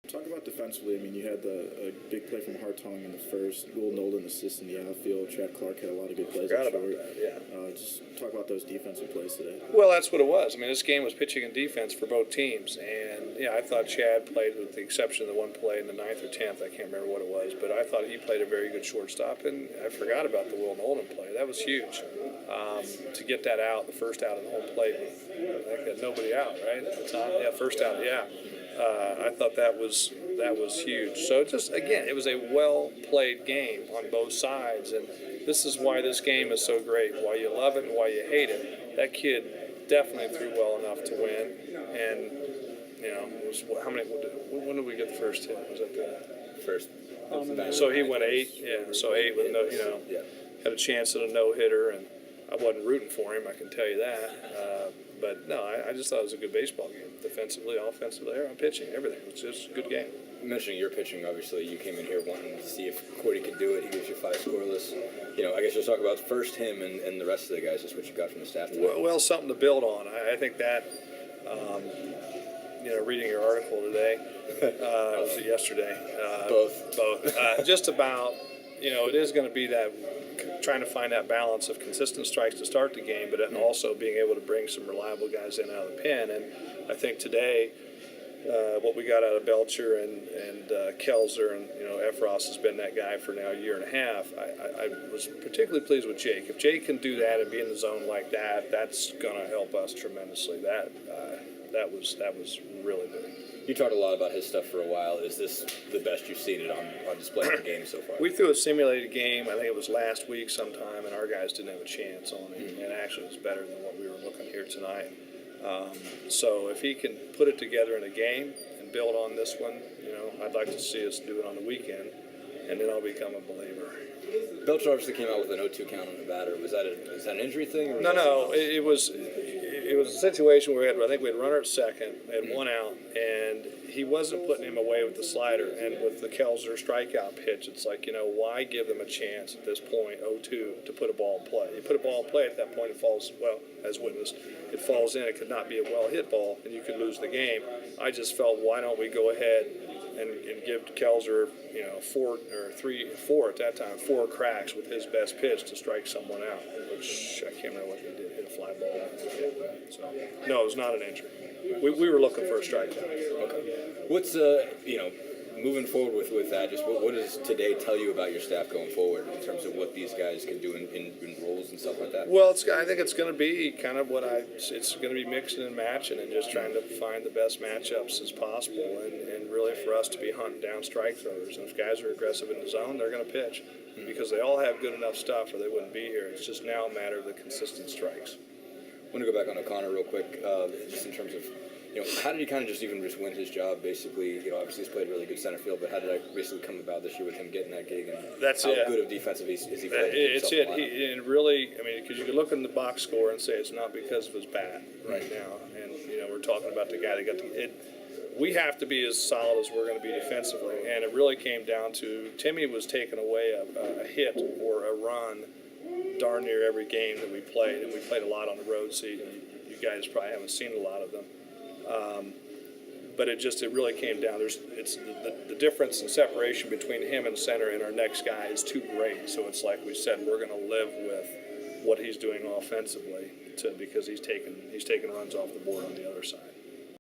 Talk about defensively. I mean, you had a big play from Hartong in the first. Will Nolan assist in the outfield. Chad Clark had a lot of good plays. Forgot about that, yeah. Just talk about those defensive plays today. Well, that's what it was. I mean, this game was pitching and defense for both teams. And, I thought Chad played, with the exception of the one play in the 9th or 10th. I can't remember what it was. But I thought he played a very good shortstop. And I forgot about the Will Nolan play. That was huge. To get that out, the first out of the home plate, I had nobody out, right, at the time? Yeah, first out, yeah. I thought that was huge. So just, again, it was a well-played game on both sides, and this is why this game is so great, why you love it and why you hate it. That kid definitely threw well enough to win, and, it was, how many, when did we get the first hit? Was that the first? So he went 8, yeah, so 8 with no, had a chance at a no-hitter, and I wasn't rooting for him, I can tell you that. But, no, I just thought it was a good baseball game. Defensively, offensively, on pitching, everything. It was just a good game. Mentioning your pitching, obviously, you came in here wanting to see if Cordy could do it. He gives you 5 scoreless. I guess just talk about first him and the rest of the guys, just what you got from the staff tonight. Well, something to build on. I think that, reading your article today, was it yesterday? Both. Just about, it is going to be that trying to find that balance of consistent strikes to start the game, but then also being able to bring some reliable guys in out of the pen. And I think today, what we got out of Belcher and Kelzer and Efros has been that guy for now a year and a half. I was particularly pleased with Jake. If Jake can do that and be in the zone like that, that's going to help us tremendously. That was really big. You talked a lot about his stuff for a while. Is this the best you've seen it on display in the game so far? We threw a simulated game, I think it was last week sometime, and our guys didn't have a chance on it. And actually it was better than what we were looking here tonight. So if he can put it together in a game and build on this one, I'd like to see us do it on the weekend, and then I'll become a believer. Belcher obviously came out with a 0-2 count on the batter. Was that an injury thing? Or No. It was a situation where I think we had a runner at second, had one out, and he wasn't putting him away with the slider. And with the Kelzer strikeout pitch, it's like, why give them a chance at this point, 0-2, to put a ball in play? You put a ball in play at that point, it falls, well, as witnessed, it falls in. It could not be a well-hit ball, and you could lose the game. I just felt, why don't we go ahead and give Kelzer, 4 at that time, 4 cracks with his best pitch to strike someone out, which I can't remember what he did, hit a fly ball. So, no, it was not an injury. We were looking for a strikeout. Okay. What's, moving forward with that, just what does today tell you about your staff going forward in terms of what these guys can do in roles and stuff like that? Well, I think it's going to be kind of it's going to be mixing and matching and just trying to find the best matchups as possible and really for us to be hunting down strike throwers. And if guys are aggressive in the zone, they're going to pitch because they all have good enough stuff or they wouldn't be here. It's just now a matter of the consistent strikes. I want to go back on O'Connor real quick, just in terms of, how did he kind of just win his job, basically? Obviously he's played really good center field, but how did that basically come about this year with him getting that gig? And that's how it. Good of defensive is he playing? It's it. And really, because you could look in the box score and say it's not because of his bat right now. And, we're talking about the guy that got it. We have to be as solid as we're going to be defensively. And it really came down to Timmy was taking away a hit or a run darn near every game that we played. And we played a lot on the road, so you guys probably haven't seen a lot of them. But it really came down. It's the difference in separation between him and center and our next guy is too great. So it's like we said, we're going to live with what he's doing offensively because he's taking runs off the board on the other side.